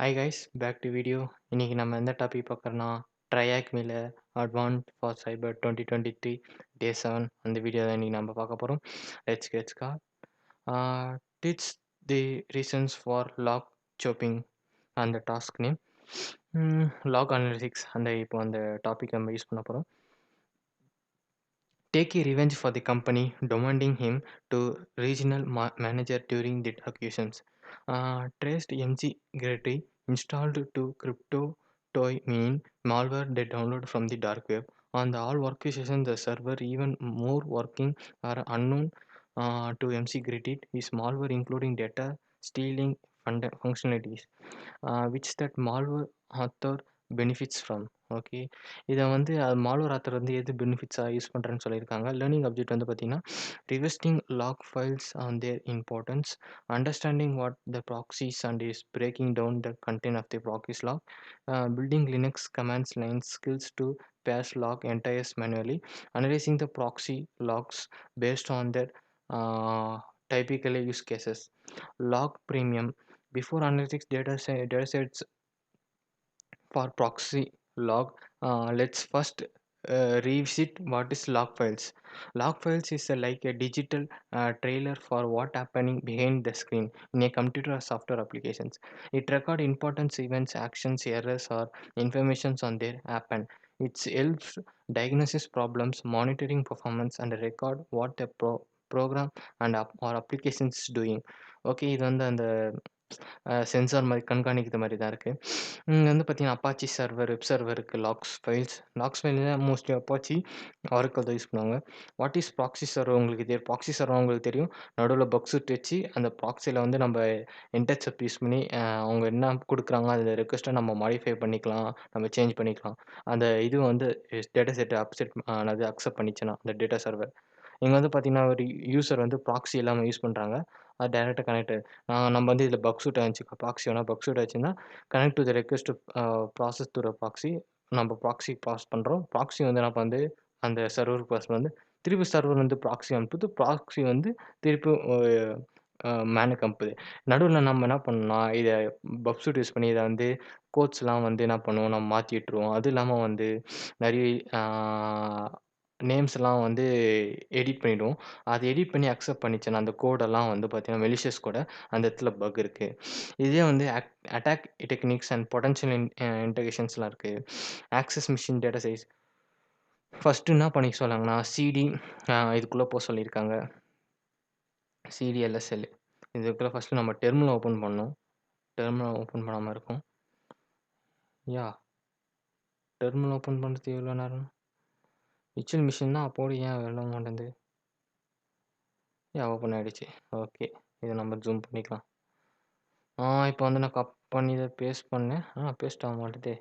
Hi guys, back to video. இன்னைக்கு நம்ம எந்த டாபிக் பார்க்கறோம்னா TryHackMe advent for cyber 2023 day 7 அந்த வீடியோ தான் இன்னைக்கு நம்ம பார்க்க போகிறோம். Let's get start. Teach the reasons for log chopping அந்த டாஸ்க் நேம் லாக் அனலிட்டிக்ஸ் அந்த இப்போ அந்த டாபிக் நம்ம யூஸ் பண்ண போகிறோம். Take a revenge for the company, demanding him to regional manager during the accusations. Traced MC Grady installed to crypto toy mean malware they download from the dark web. On the all workstation, the server even more working are unknown to MC Grady is malware including data stealing functionalities, which that malware author benefits from. Okay, இதை வந்து malware author வந்து எது பெனிஃபிட்ஸாக use பண்ணுறேன்னு சொல்லியிருக்காங்க. Learning object வந்து பார்த்தீங்கன்னா revisiting log files and their importance, understanding what the proxies and is breaking down the content of the proxies log, building Linux commands lines skills to parse log entries manually, analysing the proxy logs based on that typical use cases. Log premium before analytics data sets for proxy log. Let's first revisit what is log files. Log files is like a digital trailer for what happening behind the screen in a computer or software applications. It record important events, actions, errors or informations on their happen. It helps diagnosis problems, monitoring performance and record what the program and or applications is doing. Okay, இது வந்து அந்த sensor மாதிரி கண்காணிக்கிற மாதிரி தான் இருக்குது. இங்கே வந்து பார்த்தீங்கன்னா அப்பாச்சி சர்வர், வெப் சர்வருக்கு லாக்ஸ் ஃபைல்னா மோஸ்ட்லி அப்பாச்சி ஆரக்கிள் தான் யூஸ் பண்ணுவாங்க. வாட் இஸ் ப்ராக்சி சர்வர் உங்களுக்கு தெரியும். ப்ராக்சி சர்வர் உங்களுக்கு தெரியும், நடுவில் பக்ஸ் விட்டு வச்சு அந்த ப்ராக்சியில் வந்து நம்ம இன்டர்செப்ட் யூஸ் பண்ணி அவங்க என்ன கொடுக்குறாங்க அந்த ரெக்வஸ்ட்டை நம்ம மாடிஃபை பண்ணிக்கலாம், நம்ம சேஞ்ச் பண்ணிக்கலாம். அந்த இது வந்து டேட்டா செட்டை அக்செப்ட் பண்ணிச்சுன்னா அந்த டேட்டா சர்வர். இங்கே வந்து பார்த்தீங்கன்னா ஒரு யூசர் வந்து ப்ராக்ஸி இல்லாமல் யூஸ் பண்ணுறாங்க, அது டேரெக்டாக கனெக்ட். நம்ம வந்து இதில் பக் சூட் ஆச்சு, ப்ராக்ஸி வேணால் பக் சூட் ஆச்சுன்னா connect to the request process to proxy. நம்ம ப்ராக்ஸி ப்ராசஸ் பண்ணுறோம், ப்ராக்ஸி வந்து நம்ம வந்து அந்த சர்வர் ப்ராசஸ் வந்து திருப்பி சர்வர் வந்து ப்ராக்ஸி அனுப்புது, ப்ராக்ஸி வந்து திருப்பி மேனுக்கு அனுப்புது. நடுவில் நம்ம என்ன பண்ணோம்னா இதை பப் சூட் யூஸ் பண்ணி இதை வந்து கோட்ஸ்லாம் வந்து என்ன பண்ணுவோம், நம்ம மாற்றி விட்டுருவோம். அது இல்லாமல் வந்து நிறைய நேம்ஸ்லாம் வந்து எடிட் பண்ணிவிடுவோம். அதை எடிட் பண்ணி அக்செப்ட் பண்ணிச்சுன்னா அந்த கோடெல்லாம் வந்து பார்த்தீங்கன்னா மெலிஷியஸ் கோட அந்த இடத்துல பக் இருக்குது. இதே வந்து அட்டாக் டெக்னிக்ஸ் அண்ட் பொட்டன்ஷியல் இன்டெகிரேஷன்ஸ்லாம் இருக்குது. Access machine data size first என்ன பண்ணிக்க சொன்னாங்கன்னா சிடி இதுக்குள்ளே போக சொல்லியிருக்காங்க. சிடிஎல்எஸ்எல் இதுக்குள்ளே ஃபஸ்ட்டு நம்ம டெர்மினல் ஓப்பன் பண்ணணும். டெர்மினல் ஓப்பன் பண்ணாமல் இருக்கும். டெர்மினல் ஓப்பன் பண்ணுறது எவ்வளோ நேரம்? விர்ச்சுவல் மிஷின் தான் அப்போது ஏன் வெல்ல மாட்டேங்குது? ஓப்பன் ஆகிடுச்சு. ஓகே, இதை நம்ம ஜூம் பண்ணிக்கலாம். இப்போ வந்து நான் கட் பண்ணி இதை பேஸ்ட் பண்ணேன். பேஸ்ட் ஆக மாட்டேதே.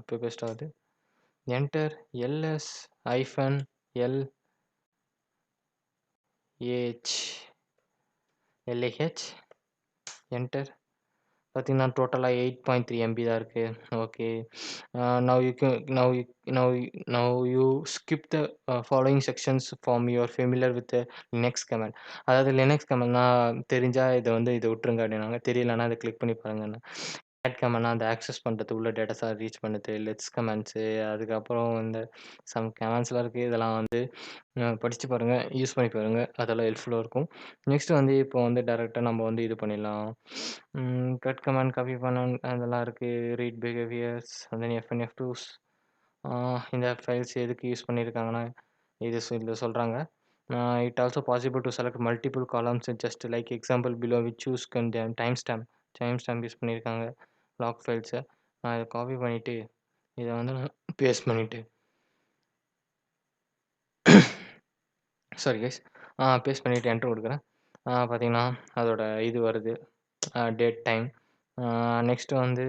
இப்போ பேஸ்ட் ஆகுது. என்டர் எல்எஸ் ஐஃபன் எல்ஏஹெச் என்டர். பார்த்தீங்கன்னா டோட்டலாக 8.3 MB தான் இருக்குது. Okay, now you skip the following sections from your familiar with Linux comment. அதாவது லினக்ஸ் கமெண்ட்னா தெரிஞ்சால் இதை விட்டுருங்க அப்படின்னாங்க, தெரியலன்னா அதை கிளிக் பண்ணி பாருங்கன்னு. ஆட் கமெண்ட்னா அந்த ஆக்சஸ் பண்ணுறது உள்ள டேட்டாஸாக ரீச் பண்ணுது. லெட்ஸ் கமெண்ட்ஸு, அதுக்கப்புறம் இந்த சம் கமெண்ட்ஸ்லாம் இருக்குது. இதெல்லாம் வந்து படித்து பாருங்கள், யூஸ் பண்ணி பாருங்கள், அதெல்லாம் ஹெல்ப்ஃபுல்லாக இருக்கும். நெக்ஸ்ட்டு வந்து இப்போ வந்து டேரெக்டாக நம்ம வந்து இது பண்ணிடலாம். கட் கமெண்ட் காப்பி பண்ண அதெல்லாம் இருக்குது. ரீட் பிஹேவியர்ஸ் அண்ட் தென் எஃப்என்எஃப்2s. இந்த ஃபைல்ஸ் எதுக்கு யூஸ் பண்ணியிருக்காங்கன்னா இதில் சொல்கிறாங்க. It also possible to select multiple columns just like example below which choose time stamp use பண்ணியிருக்காங்க லாக் ஃபைல்ஸை. நான் இதை காப்பி பண்ணிவிட்டு இதை வந்து நான் பேஸ்ட் பண்ணிவிட்டு சாரி கைஸ், பேஸ்ட் பண்ணிவிட்டு என்ட்ரு கொடுக்குறேன். பார்த்தீங்கன்னா அதோட இது வருது, டேட் டைம். நெக்ஸ்ட்டு வந்து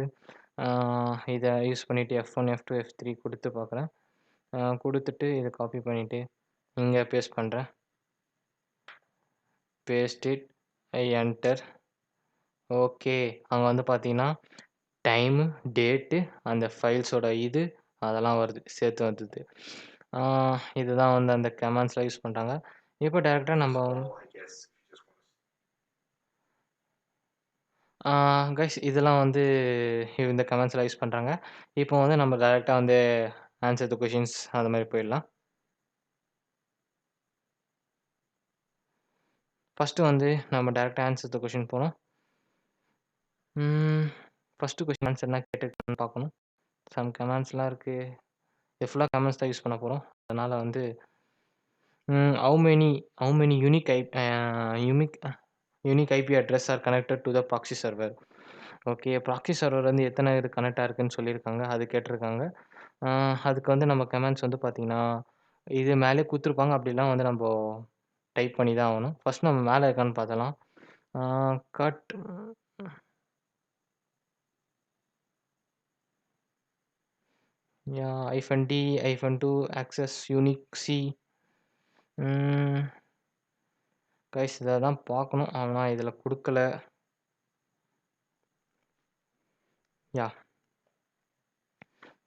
இதை யூஸ் பண்ணிவிட்டு F1 F2 F3 கொடுத்து பார்க்குறேன். கொடுத்துட்டு இதை காப்பி பண்ணிவிட்டு இங்கே பேஸ்ட் பண்ணுறேன். Paste it, enter. ஓகே, அங்கே வந்து பார்த்தீங்கன்னா டைமு, டேட்டு, அந்த ஃபைல்ஸோட இது அதெல்லாம் வருது, சேர்த்து வந்தது. இதுதான் வந்து அந்த கமெண்ட்ஸ்லாம் யூஸ் பண்ணுறாங்க. இப்போ டேரெக்டாக நம்ம ஆ கைஸ் இதெல்லாம் வந்து இந்த கமெண்ட்ஸ்லாம் யூஸ் பண்றாங்க. இப்போ வந்து நம்ம டைரக்ட்டா வந்து ஆன்சர் த கொஸ்டின்ஸ் அந்த மாரி போயிடலாம். ஃபர்ஸ்ட்டு வந்து நம்ம டைரக்ட்டா ஆன்சர் த கொஸ்டின் போணும். ஃபர்ஸ்ட்டு கொஸ்டின் ஆன்சர் என்ன கேட்டிருக்காங்கன்னு பார்க்கணும். சம் கமெண்ட்ஸ்லாம் இருக்கு. இது ஃபுல்லா கமெண்ட்ஸ் தான் யூஸ் பண்ண போறோம். அதனால வந்து how many unique IP address are connected to the proxy server. Okay. Proxy server வந்து எத்தன இது கனெக்ட் ஆயிருக்குன்னு சொல்லியிருக்காங்க. அது கேட்டிருக்காங்க. ஆ அதுக்கு வந்து நம்ம கமெண்ட்ஸ் வந்து பார்த்தீங்கன்னா, இது மேலயே குடுத்துருப்பாங்க. அப்படிலாம் வந்து நம்போ டைப் பண்ணி தான் ஆகணும். ஃபர்ஸ்ட் நம்ம மேல இருக்கான்னு பார்த்தரலாம். Ah cut -d -2 access unique C. Hmm guys இத தான் பார்க்கணும். ஆனா இதுல குடுக்கல. யாஹ்!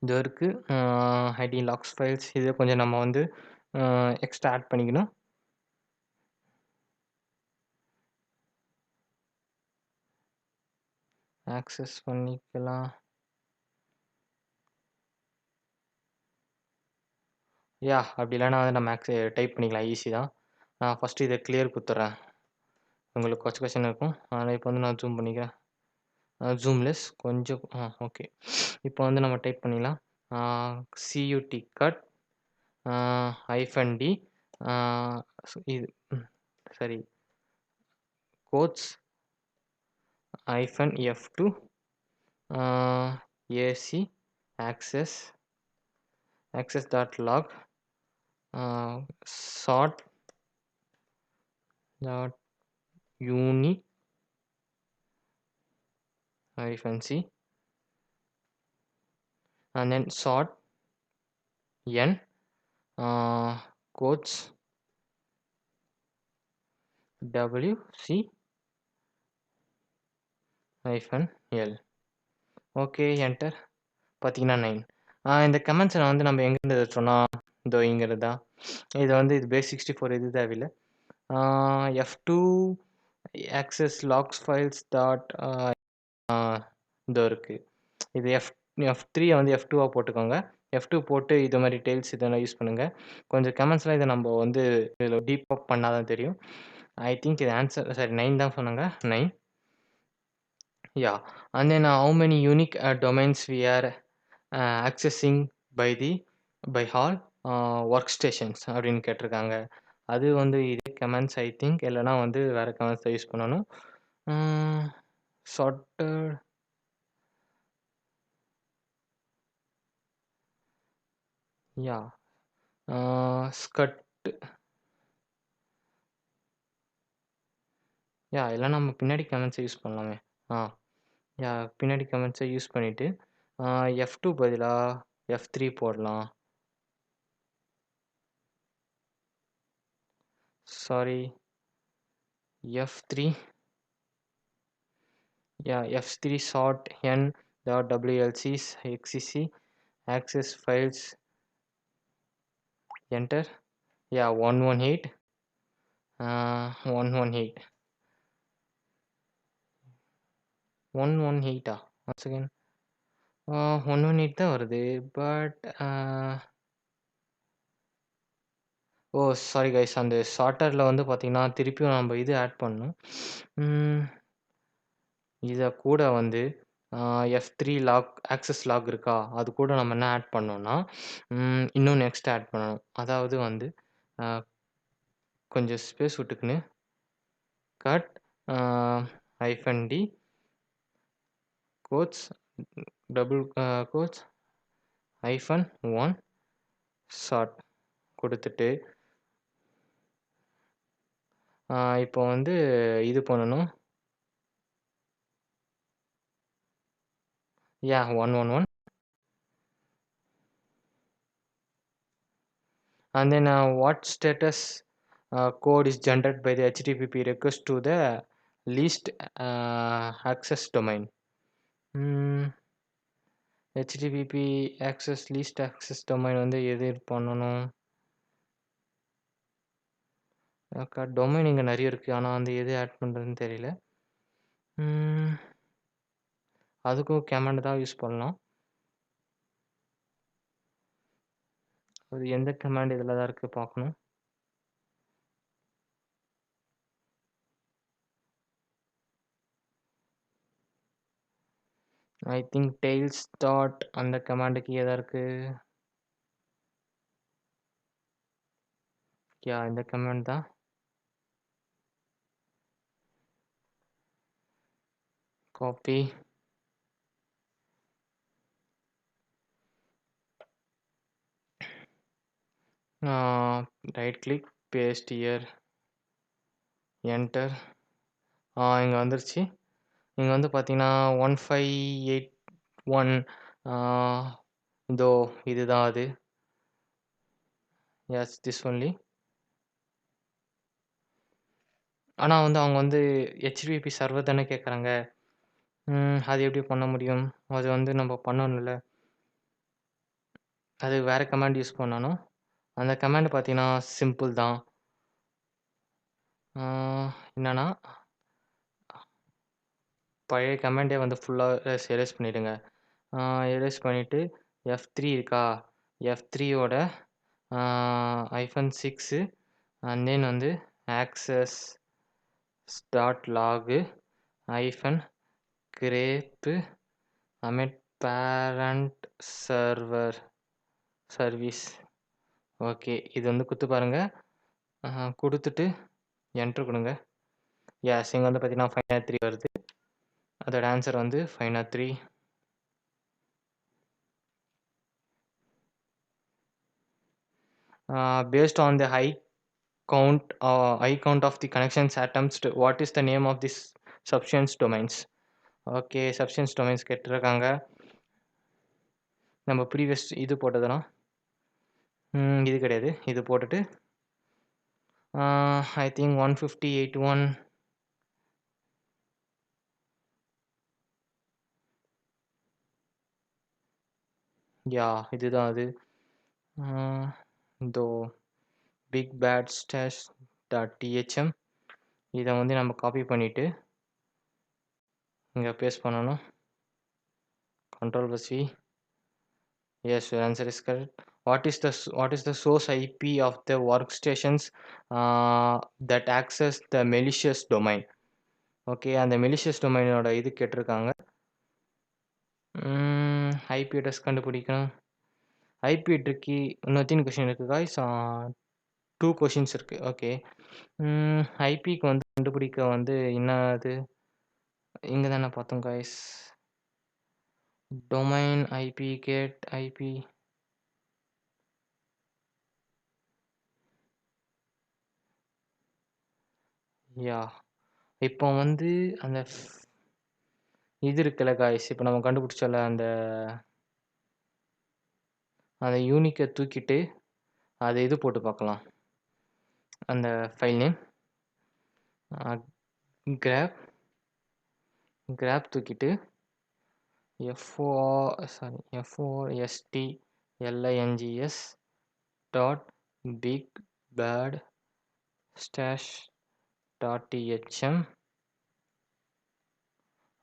இதோ இருக்கு. ஐடி லாக்ஸ் ஃபைல்ஸ் இத கொஞ்சம் நம்ம வந்து எக்ஸ்ட்ரா ஆட் பண்ணிக்கணும். ஆக்சஸ் பண்ணிக்கலாம். அப்படி இல்லன்னா வந்து நம்ம டைப் பண்ணிக்கலாம். ஈஸி தான். நான் ஃபர்ஸ்ட்டு இத கிளியர் குடுத்துர்றேன். உங்களுக்கு கொச்ச கொச்சன்னு இருக்கும். ஆனா இப்ப வந்து நான் ஜூம் பண்ணிக்கிறேன். ஜூம்லெஸ் கொஞ்சம் ஓகே. இப்போ வந்து நம்ம டைப் பண்ணிடலாம். ஆ கட் ஆ -d ஆ இது சரி quotes -f2 ah AC access.log sort dot uni -c and then sort n quotes wc -l. Okay enter. பார்த்தீங்கன்னா 9. இந்த கமெண்ட்ஸ வந்து நம்ம எங்கேருந்து எடுத்தோம்னா, இதோ இங்கருந்து தான். இது வந்து இது பேஸ்64 இது தேவையில்ல. f2 access logs files dot இதோ இருக்கு. இது F3 வந்து F2வா போட்டுக்கோங்க. F2 போட்டு இது மாரி டெய்ல்ஸ் இதெல்லாம் யூஸ் பண்ணுங்க. கொஞ்சம் கமெண்ட்ஸ்லாம் இத நம்ப வந்து இதில டீபக் பண்ணா தான் தெரியும். ஐ திங்க் இது ஆன்ஸர் சாரி 9 தான் சொன்னாங்க. 9 and then how many unique domains we are accessing by the by all workstations அப்படின்னு கேட்டிருக்காங்க. அது வந்து இதே கமெண்ட்ஸ் ஐ திங்க் இல்லன்னா வந்து வேற கமெண்ட்ஸ் தான் யூஸ் பண்ணணும். Chartered yeah! ஸ்கட் இல்லன்னா நம்ம பின்னாடி கமெண்ட்ஸ யூஸ் பண்ணலாமே. ஆ பின்னாடி கமெண்ட்ஸ யூஸ் பண்ணிட்டு, F2 பதிலா F3 போடலாம். Sorry F3 F3 sort n dot wlcs xcc access files enter 118 118 118 once again 118 தான் வருது. பட் சாரி கைஸ் அந்த சார்ட்டர்ல வந்து பார்த்தீங்கன்னா, திருப்பியும் நம்ம இது ஆட் பண்ணணும். இத கூட வந்து F3 லாக் ஆக்சஸ் லாக் இருக்கா? அது கூட நம்ம என்ன ஆட் பண்ணோம்னா, இன்னொன்னு எக்ஸ்ட்ரா ஆட் பண்ணணும். அதாவது வந்து அ கொஞ்சம் ஸ்பேஸ் விட்டுக்கின்னு கட் அ -d quotes double quotes -1 sort குடுத்துட்டு, இப்போ வந்து இது பண்ணணும். 111 and then what status code is generated by the HTTP request to the least access domain. HTTP access least access domain வந்து எது பண்ணணும்? டொமைன் இங்க நெறைய இருக்கு. ஆனா வந்து எது ஆட் பண்றதுன்னு தெரியல. அதுக்கும் கமாண்ட் தான் யூஸ் பண்ணலாம். அது எந்த கமாண்ட் இதில தான் இருக்கு பார்க்கணும். ஐ திங்க் டெய்ல்ஸ் டாட் அந்த கமாண்ட் கீழ தான் இருக்கு. இந்த கமாண்ட் தான். Copy. Right click, paste here, enter. இங்க வந்துருச்சு. இங்க வந்து பார்த்தீங்கன்னா 1581 ஆ இதோ இதுதான் அது. Yes this only. ஆனா வந்து அவங்க வந்து HTTP சர்வர் தானே கேட்குறாங்க. அது எப்படி பண்ண முடியும்? அது வந்து நம்ம பண்ணணும்ல. அது வேற கமாண்ட் யூஸ் பண்ணணும். அந்த கமாண்ட் பார்த்தீங்கன்னா சிம்பிள் தான். என்னன்னா, பழைய கமாண்டே வந்து ஃபுல்லா எரேஸ் பண்ணிடுங்க. எரேஸ் பண்ணிட்டு F3 இருக்கா? F3யோட -6 அண்ட் தென் வந்து access dot log -crepe amid parent service. Okay. இது வந்து குடுத்து பாருங்க. குடுத்துட்டு என்டர் குடுங்க. எஸ் இங்க வந்து பார்த்தீங்கன்னா 503 வருது. அதோட ஆன்சர் வந்து 503. Based on the high count of the connections attempts, what is the name of this substance domains? Okay. Substance domains கேட்டிருக்காங்க. நம்ம ப்ரீவியஸ் இது போட்டதெல்லாம் இது கிடையாது. இது போட்டுட்டு ஐ திங்க் 150.81 இதுதான் அது. இதோ big bad stash dot DHM இதை வந்து நம்ம காப்பி பண்ணிவிட்டு இங்கே பேஸ்ட் பண்ணணும். Ctrl+V. Yes, your answer is correct. What is the source IP of the workstations that access the malicious domain? Okay. அந்த மெலிஷியஸ் டொமைனோட இது கேட்டிருக்காங்க. ஐபி அட்ரஸ் கண்டுபிடிக்கணும். ஐபி ட்ரிக்கி இன்னொரு கொஷின் இருக்குது காய்ஸ். 2 கொஷின்ஸ் இருக்குது. ஓகே. ஐபிக்கு வந்து கண்டுபிடிக்க வந்து என்ன அது இங்கே தானே பார்த்தோம் guys. Domain IP get IP இப்போ வந்து அந்த இது இருக்குல்ல காய்ஸ். இப்போ நம்ம கண்டுபிடிச்சோம்ல அந்த யூனிக்கை தூக்கிட்டு அதை இது போட்டு பார்க்கலாம். அந்த ஃபைல் நேம் கிராப் தூக்கிட்டு FORSTLINGS dot big bad stash dot DHM.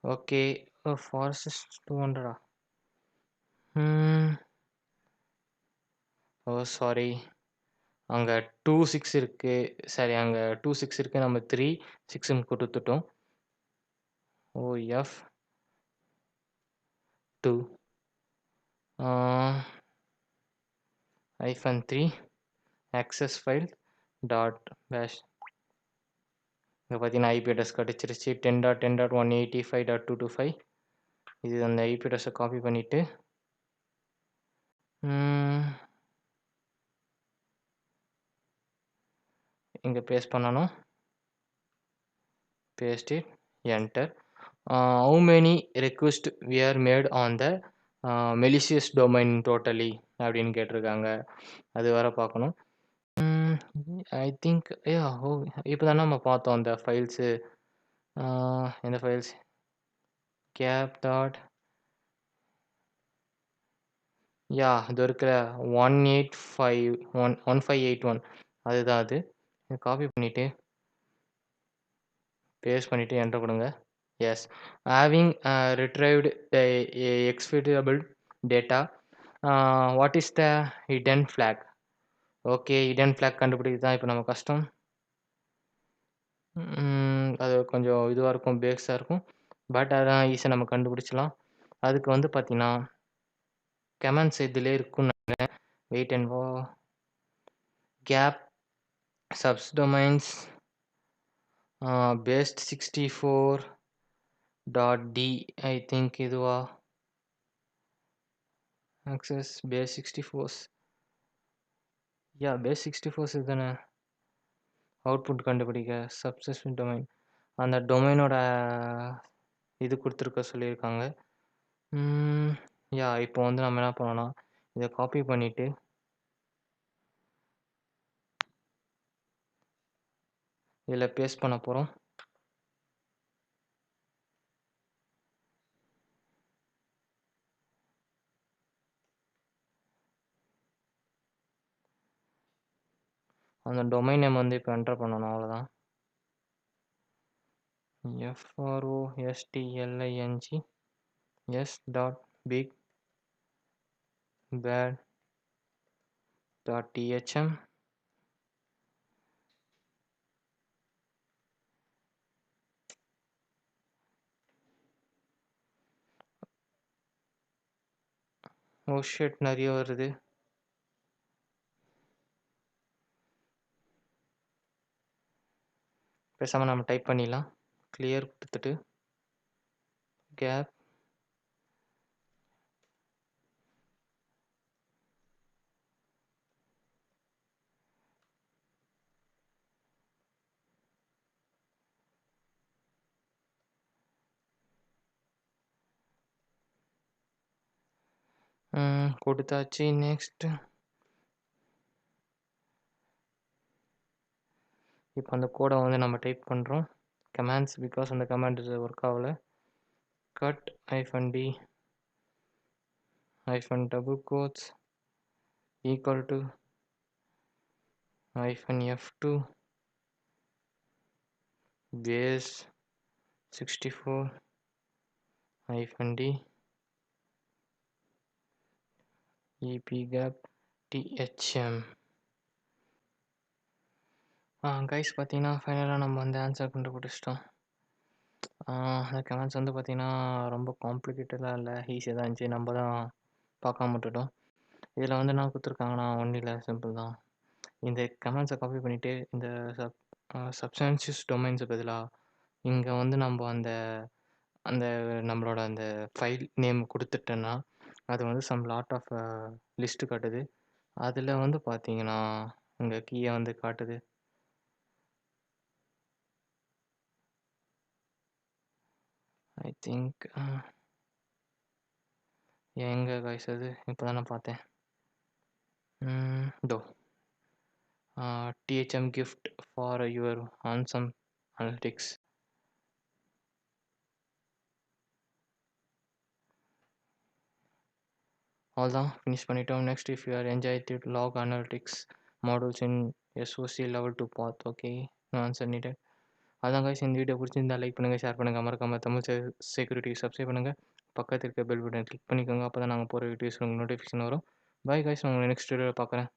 Okay. Forest 200 sorry. அங்கே 26 இருக்கு. சரி, அங்கே 26 இருக்கு. நம்ம 3 6ன்னு கொடுத்துட்டோம். OF2 -3 access file டாட் பேஷ். இங்கே பார்த்தீங்கன்னா ஐபி அட்ரஸ் கிடச்சிருச்சு. 10.10.185.225. இது அந்த ஐபி அட்ரஸை காப்பி பண்ணிவிட்டு இங்கே பேஸ்ட் பண்ணணும். Paste it, enter. how many requests were made on the malicious domain totally அப்படின்னு கேட்டிருக்காங்க. அது வர பார்க்கணும். ஐ திங்க் இப்போ தானே நம்ம பார்த்தோம் அந்த ஃபைல்ஸு. எந்த ஃபைல்ஸ்? கேப் டாட் இது இருக்கிற 1581 அதுதான் அது. காப்பி பண்ணிவிட்டு பேஸ்ட் பண்ணிவிட்டு என்டர் கொடுங்க. Yes, having retrieved the executable data, what is the hidden flag? Okay. Hidden flag கண்டுபிடிக்கிறது தான் இப்ப நம்ம கஷ்டம். அது கொஞ்சம் இதுவா இருக்கும், பேஸா இருக்கும். பட் அதெல்லாம் ஈஸியா நம்ம கண்டுபிடிச்சிடலாம். அதுக்கு வந்து பார்த்தீங்கன்னா, கமாண்ட்ஸ் இதிலயே இருக்கும்னு நெனைக்கிறேன். Wait and cap subdomains paste 64 dot T I think இதுவா? ஆக்சஸ் பேஸ் 64ஸ் பேஸ் 64ஸ் இதுதானே? அவுட்புட் கண்டுபிடிக்க சப்செஷன் டொமைன். அந்த டொமைனோட இது குடுத்துருக்க சொல்லியிருக்காங்க. இப்போ வந்து நம்ம என்ன பண்ணோம்னா, இத காப்பி பண்ணிட்டு இதில பேஸ்ட் பண்ண போறோம். அந்த டொமைன் நேம் வந்து இப்போ என்டர் பண்ணணும் அவ்வளோதான். frostling s.big bad.thm oh shit நெறைய வருது. பேசாம நம்ம டைப் பண்ணிடலாம். கிளியர் குடுத்துட்டு கேப் குடுத்தாச்சு. நெக்ஸ்ட் இப்போ அந்த கோட வந்து நம்ம டைப் பண்றோம். கமாண்ட்ஸ் பிகாஸ் அந்த கமாண்ட் ஒர்க் ஆகல. cut -d -double quotes equal to -f2 base 64 -d epgap thm. Guys பார்த்தீங்கன்னா, ஃபைனலா நம்ம வந்து ஆன்சர் கண்டுபிடிச்சிட்டோம். அந்த கமெண்ட்ஸ் வந்து பார்த்தீங்கன்னா, ரொம்ப காம்ப்ளிகேட்டடா இல்ல. ஈஸியா தான் இருந்துச்சு. நம்ம தான் பார்க்காம விட்டுட்டோம். இதில வந்து என்ன குடுத்துருக்காங்கன்னா, ஒண்ணும் இல்ல சிம்பிள் தான். இந்த கமெண்ட்ஸ காப்பி பண்ணிட்டு, இந்த சப்ஸ்டான்ஷியஸ் டொமைன்ஸுக்கு பதிலா, இங்க வந்து நம்ப அந்த அந்த நம்மளோட அந்த ஃபைல் நேம் குடுத்துட்டேன்னா, அது வந்து சம் லாட் ஆஃப் லிஸ்ட் காட்டுது. அதில வந்து பார்த்தீங்கன்னா, இங்க கீய வந்து காட்டுது. ஐ திங்க் எங்க கைஸ் அது? இப்ப தான் நான் பார்த்தேன். இதோ THM gift for your awesome analytics. அவ்வளோதான் ஃபினிஷ் பண்ணிட்டோம். Next if you are enjoy the log analytics models in SOC level 2 path okay. No answer needed. அதான் கைஸ் இந்த வீடியோ பிடிச்சிருந்தா லைக் பண்ணுங்கள், ஷேர் பண்ணுங்கள், மறக்காம தமிழ் செக்யூரிட்டி சப்ஸ்கிரைப் பண்ணுங்கள். பக்கத்தில் இருக்க பெல் பட்டன் கிளிக் பண்ணிக்கோங்க. அப்போ தான் நாங்கள் போகிற வீடியோஸ் உங்களுக்கு நோட்டிஃபிகேஷன் வரும். பாய் கைஸ், நான் உங்களை நெக்ஸ்ட் வீடியோவில் பார்க்குறேன்.